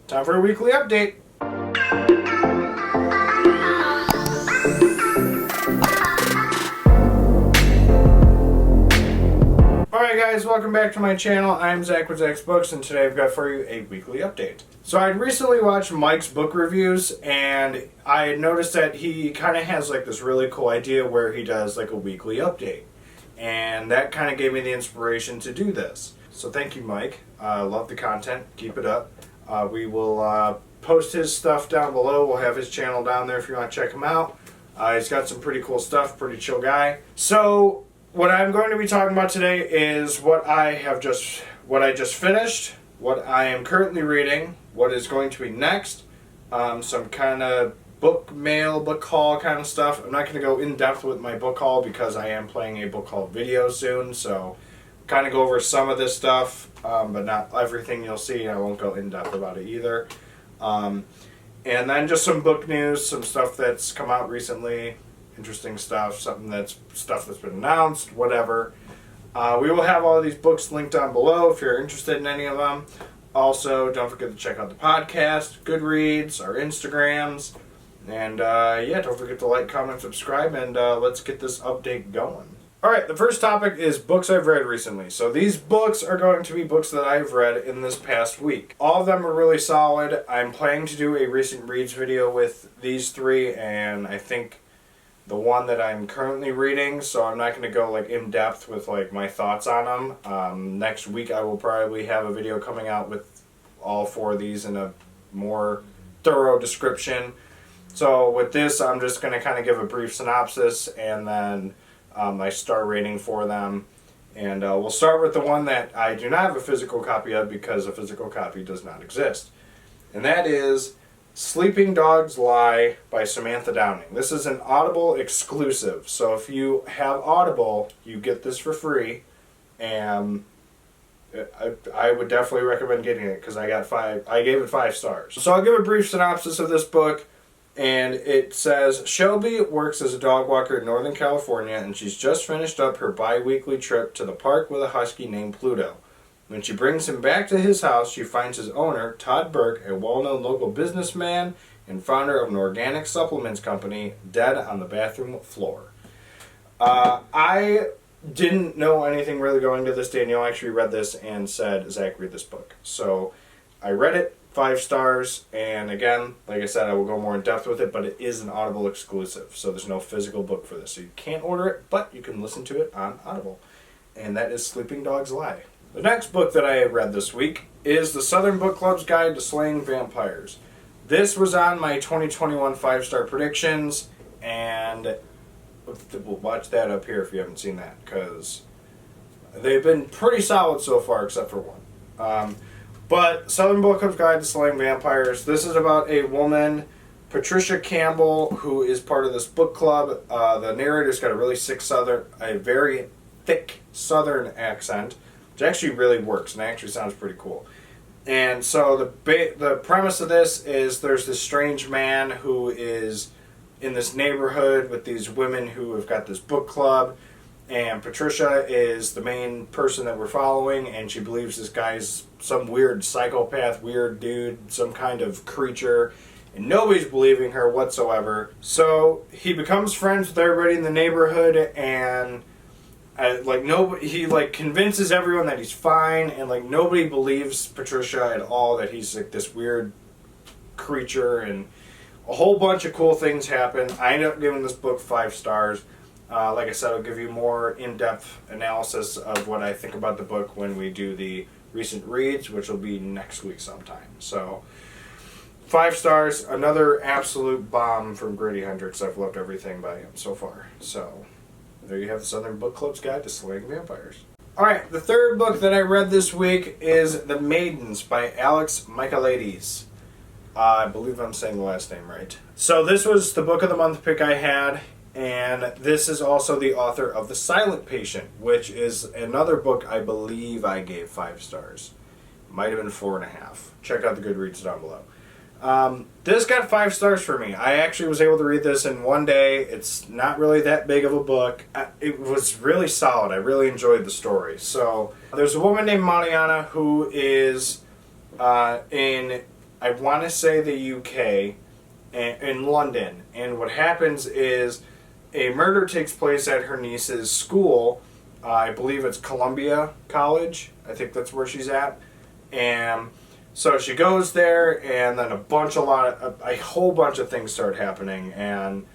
Time for a weekly update. Alright guys, welcome back to my channel. I'm Zach with Zacks Books, and today I've got for you a weekly update. So I recently watched Mike's book reviews, and I noticed that he kind of has like this really cool idea where he does like a weekly update. And that kind of gave me the inspiration to do this. So thank you, Mike. Love the content. Keep it up. We will post his stuff down below. We'll have his channel down there if you want to check him out. He's got some pretty cool stuff. Pretty chill guy. So what I'm going to be talking about today is what I just finished, what I am currently reading, what is going to be next, some kind of book haul kind of stuff. I'm not going to go in depth with my book haul because I am playing a book haul video soon, so kind of go over some of this stuff, but not everything you'll see. I won't go in depth about it either. And then just some book news, some stuff that's come out recently. Interesting stuff, stuff that's been announced, whatever. We will have all of these books linked down below if you're interested in any of them. Also, don't forget to check out the podcast, Goodreads, our Instagrams, and yeah, don't forget to like, comment, subscribe, and let's get this update going. Alright, the first topic is books I've read recently. So these books are going to be books that I've read in this past week. All of them are really solid. I'm planning to do a recent reads video with these three, and I think the one that I'm currently reading, so I'm not going to go like in depth with like my thoughts on them. Next week I will probably have a video coming out with all four of these in a more thorough description. So with this, I'm just going to kind of give a brief synopsis and then my star rating for them. And we'll start with the one that I do not have a physical copy of because a physical copy does not exist. And that is Sleeping Dogs Lie by Samantha Downing. This is an Audible exclusive. So if you have Audible, you get this for free. And I would definitely recommend getting it because I gave it 5 stars. So I'll give a brief synopsis of this book. And it says, Shelby works as a dog walker in Northern California, and she's just finished up her bi-weekly trip to the park with a husky named Pluto. When she brings him back to his house, she finds his owner, Todd Burke, a well-known local businessman and founder of an organic supplements company, dead on the bathroom floor. I didn't know anything really going to this. Danielle actually read this and said, Zach, read this book. So I read it, 5 stars, and again, like I said, I will go more in depth with it, but it is an Audible exclusive, so there's no physical book for this. So you can't order it, but you can listen to it on Audible. And that is Sleeping Dogs Lie. The next book that I read this week is The Southern Book Club's Guide to Slaying Vampires. This was on my 2021 5-star predictions, and we'll watch that up here if you haven't seen that, because they've been pretty solid so far, except for one. But Southern Book Club's Guide to Slaying Vampires, this is about a woman, Patricia Campbell, who is part of this book club. The narrator's got a very thick Southern accent, which actually really works and actually sounds pretty cool. And so the premise of this is there's this strange man who is in this neighborhood with these women who have got this book club, and Patricia is the main person that we're following, and she believes this guy's some weird psychopath, weird dude, some kind of creature, and nobody's believing her whatsoever. So he becomes friends with everybody in the neighborhood, and he convinces everyone that he's fine, and like nobody believes Patricia at all, that he's like this weird creature, and a whole bunch of cool things happen. I ended up giving this book 5 stars. Like I said, I'll give you more in-depth analysis of what I think about the book when we do the recent reads, which will be next week sometime. So 5 stars, another absolute bomb from Grady Hendrix. I've loved everything by him so far. So there you have the Southern Book Club's Guide to Slaying Vampires. Alright, the third book that I read this week is The Maidens by Alex Michaelides. I believe I'm saying the last name right. So this was the book of the month pick I had, and this is also the author of The Silent Patient, which is another book I believe I gave 5 stars. Might have been 4.5. Check out the Goodreads down below. This got 5 stars for me. I actually was able to read this in one day. It's not really that big of a book. It was really solid. I really enjoyed the story. So there's a woman named Mariana who is in I want to say the UK, in London. And what happens is a murder takes place at her niece's school. I believe it's Columbia College. I think that's where she's at. And so she goes there, and then a whole bunch of things start happening, and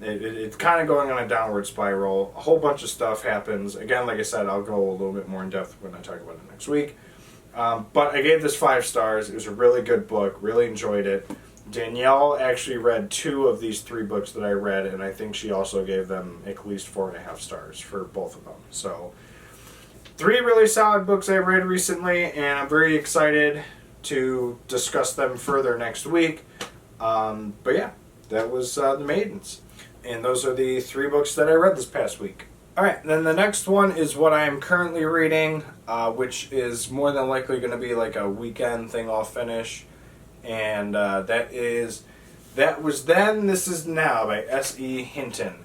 it's kind of going on a downward spiral. A whole bunch of stuff happens. Again, like I said, I'll go a little bit more in depth when I talk about it next week. But I gave this 5 stars. It was a really good book. Really enjoyed it. Danielle actually read 2 of these 3 books that I read, and I think she also gave them at least 4.5 stars for both of them. So 3 really solid books I read recently, and I'm very excited to discuss them further next week. But yeah, that was The Maidens. And those are the 3 books that I read this past week. Alright, then the next one is what I am currently reading, which is more than likely going to be like a weekend thing I'll finish. And that was Then, This Is Now by S.E. Hinton.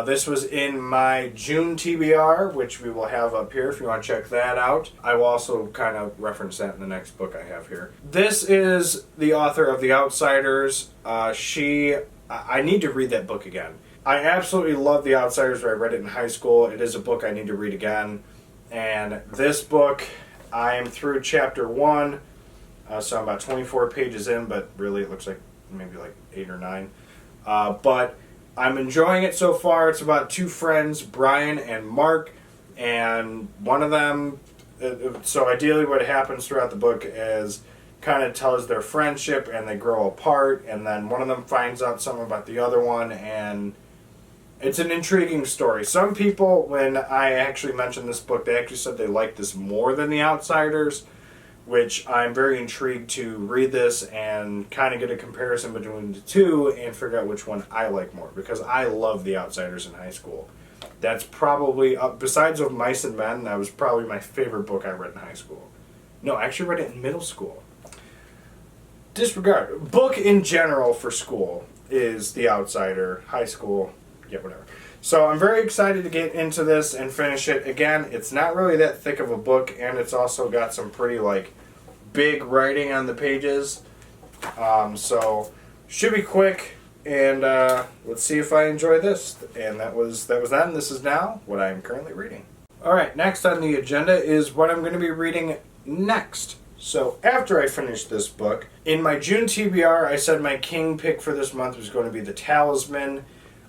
This was in my June TBR, which we will have up here if you want to check that out. I will also kind of reference that in the next book I have here. This is the author of The Outsiders. I need to read that book again. I absolutely love The Outsiders. I read it in high school. It is a book I need to read again. And this book, I am through chapter 1. So I'm about 24 pages in, but really it looks like maybe like 8 or 9. But I'm enjoying it so far. It's about 2 friends, Brian and Mark, and one of them, so ideally what happens throughout the book is kind of tells their friendship and they grow apart, and then one of them finds out something about the other one, and it's an intriguing story. Some people, when I actually mentioned this book, they actually said they liked this more than The Outsiders, which I'm very intrigued to read this and kind of get a comparison between the 2 and figure out which one I like more, because I love The Outsiders in high school. That's probably, besides of Mice and Men, that was probably my favorite book I read in high school. No, I actually read it in middle school. Disregard. Book in general for school is The Outsider. High school, yeah, whatever. So I'm very excited to get into this and finish it. Again, it's not really that thick of a book, and it's also got some pretty big writing on the pages. So should be quick, and let's see if I enjoy this. And that was then. This is now what I am currently reading. All right, next on the agenda is what I'm going to be reading next. So after I finish this book, in my June TBR, I said my king pick for this month was going to be The Talisman.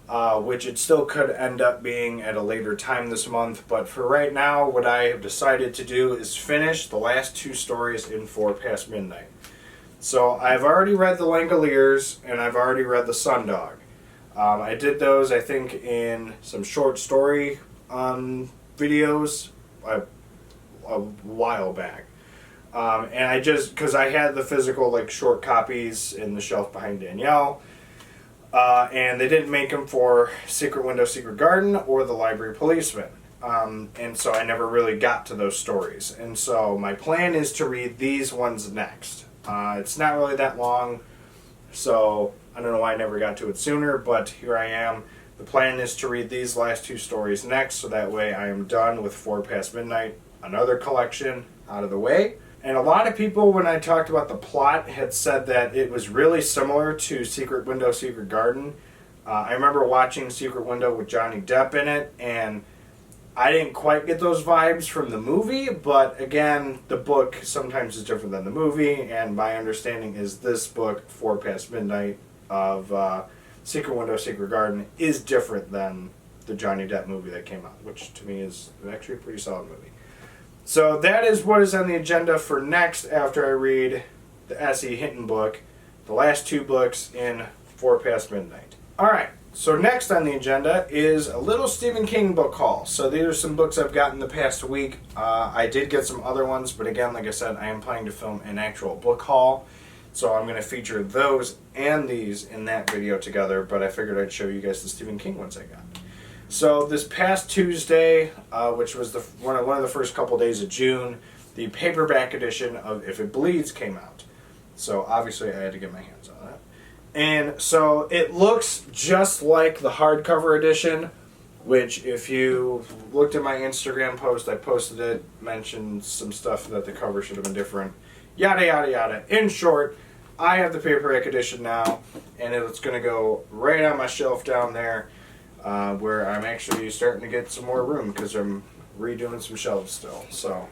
Which it still could end up being at a later time this month, but for right now, what I have decided to do is finish the last 2 stories in 4 Past Midnight. So I've already read The Langoliers, and I've already read The Sundog. I did those, I think, in some short story videos a while back. And I just, because I had the physical short copies in the shelf behind Danielle, and they didn't make them for Secret Window, Secret Garden or The Library Policeman. And so I never really got to those stories. And so my plan is to read these ones next. It's not really that long, so I don't know why I never got to it sooner, but here I am. The plan is to read these last 2 stories next, so that way I am done with 4 Past Midnight, another collection out of the way. And a lot of people, when I talked about the plot, had said that it was really similar to Secret Window, Secret Garden. I remember watching Secret Window with Johnny Depp in it, and I didn't quite get those vibes from the movie, but again, the book sometimes is different than the movie, and my understanding is this book, 4 Past Midnight, of Secret Window, Secret Garden, is different than the Johnny Depp movie that came out, which to me is actually a pretty solid movie. So that is what is on the agenda for next after I read the S.E. Hinton book, the last 2 books in 4 Past Midnight. Alright, so next on the agenda is a little Stephen King book haul. So these are some books I've gotten the past week. I did get some other ones, but again, like I said, I am planning to film an actual book haul. So I'm going to feature those and these in that video together, but I figured I'd show you guys the Stephen King ones I got. So this past Tuesday, which was one of the first couple days of June, the paperback edition of If It Bleeds came out. So obviously I had to get my hands on that. And so it looks just like the hardcover edition, which if you looked at my Instagram post, I posted it, mentioned some stuff that the cover should have been different, yada yada yada. In short, I have the paperback edition now, and it's going to go right on my shelf down there, where I'm actually starting to get some more room because I'm redoing some shelves still. So,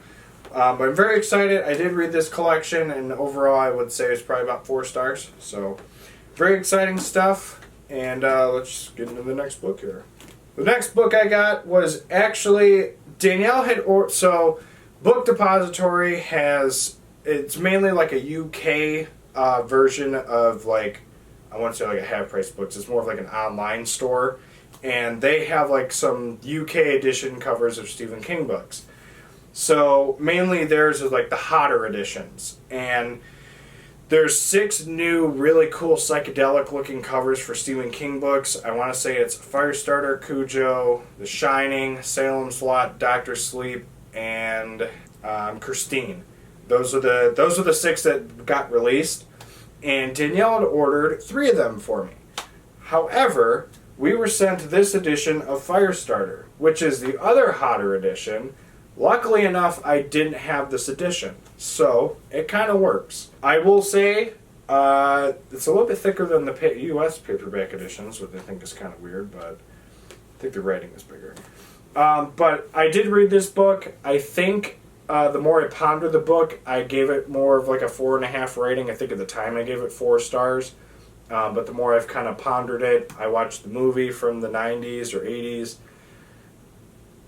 but I'm very excited. I did read this collection, and overall I would say it's probably about 4 stars. So, very exciting stuff, and let's get into the next book here. The next book I got was actually, Danielle had, so Book Depository has, it's mainly like a UK version of like, I want to say like a half price books. It's more of like an online store, and they have like some UK edition covers of Stephen King books. So mainly theirs is like the hotter editions, and there's 6 new really cool psychedelic looking covers for Stephen King books. I want to say it's Firestarter, Cujo, The Shining, Salem's Lot, Doctor Sleep, and Christine. Those are the 6 that got released, and Danielle had ordered 3 of them for me. However, we were sent this edition of Firestarter, which is the other hotter edition. Luckily enough, I didn't have this edition, so it kind of works. I will say it's a little bit thicker than the U.S. paperback editions, which I think is kind of weird, but I think the writing is bigger. But I did read this book. I think the more I pondered the book, I gave it more of like a 4.5 rating. I think at the time I gave it 4 stars. But the more I've kind of pondered it, I watched the movie from the 90s or 80s.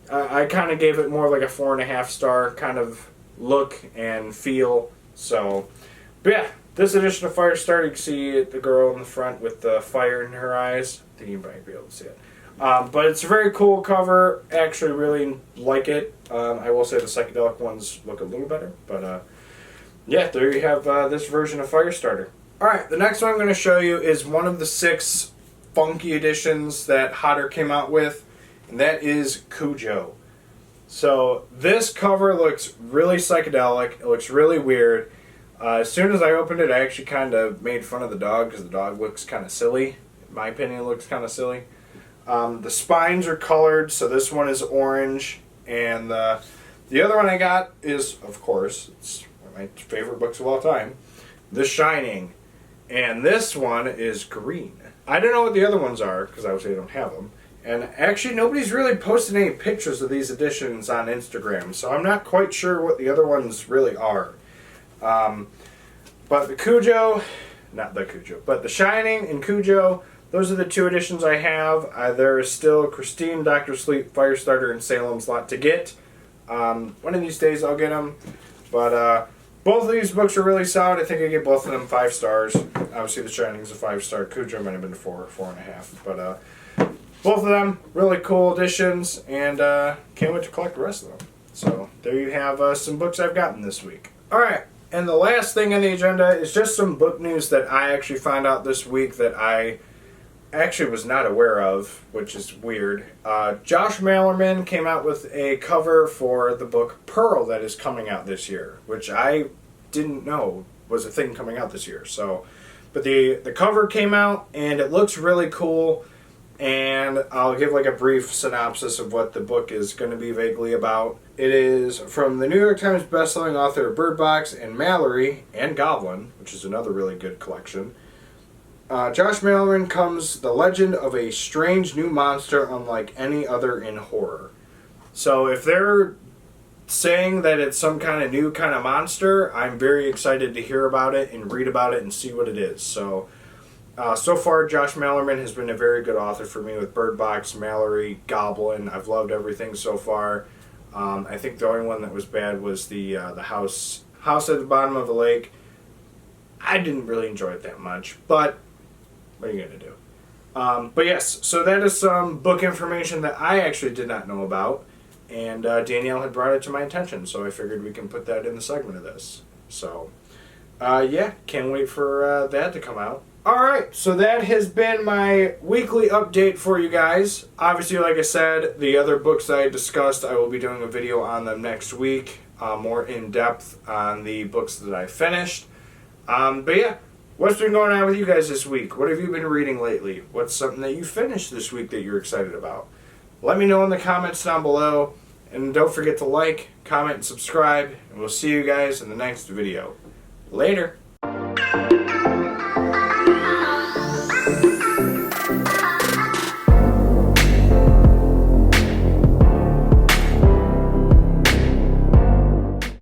I kind of gave it more like a 4.5 star kind of look and feel. So, but yeah, this edition of Firestarter, you can see the girl in the front with the fire in her eyes. I think you might be able to see it. But it's a very cool cover. Actually, really like it. I will say the psychedelic ones look a little better. But yeah, there you have this version of Firestarter. Alright, the next one I'm going to show you is one of the 6 funky editions that Hodder came out with, and that is Cujo. So this cover looks really psychedelic. It looks really weird. As soon as I opened it, I actually kind of made fun of the dog because the dog looks kind of silly. In my opinion, it looks kind of silly. The spines are colored, so this one is orange, and the other one I got is, of course, it's one of my favorite books of all time, The Shining. And this one is green. I don't know what the other ones are, because obviously I don't have them. And actually nobody's really posted any pictures of these editions on Instagram, so I'm not quite sure what the other ones really are. But the Cujo, not the Cujo, but The Shining and Cujo, those are the 2 editions I have. There is still Christine, Doctor Sleep, Firestarter, and Salem's Lot to get. One of these days I'll get them. But both of these books are really solid. I think I gave both of them 5 stars. Obviously, The Shining is a 5-star. Cujo might have been 4, 4.5. But both of them really cool editions, and can't wait to collect the rest of them. So there you have some books I've gotten this week. All right, and the last thing on the agenda is just some book news that I actually found out this week that I actually was not aware of, which is weird. Josh Malerman came out with a cover for the book Pearl that is coming out this year, which I didn't know was a thing coming out this year. So, but the cover came out and it looks really cool, and I'll give like a brief synopsis of what the book is going to be vaguely about. It is from the New York Times bestselling author of Bird Box and Mallory and Goblin, which is another really good collection. Josh Malerman comes the legend of a strange new monster unlike any other in horror. So if they're saying that it's some kind of new kind of monster, I'm very excited to hear about it and read about it and see what it is. So far Josh Malerman has been a very good author for me with Bird Box, Mallory, Goblin. I've loved everything so far. I think the only one that was bad was the house at the bottom of the lake. I didn't really enjoy it that much, but what are you going to do? But yes, so that is some book information that I actually did not know about, and Danielle had brought it to my attention, so I figured we can put that in the segment of this. So, yeah, can't wait for that to come out. Alright, so that has been my weekly update for you guys. Obviously, like I said, the other books that I discussed, I will be doing a video on them next week, more in depth on the books that I finished. But yeah, what's been going on with you guys this week? What have you been reading lately? What's something that you finished this week that you're excited about? Let me know in the comments down below. And don't forget to like, comment, and subscribe. And we'll see you guys in the next video. Later.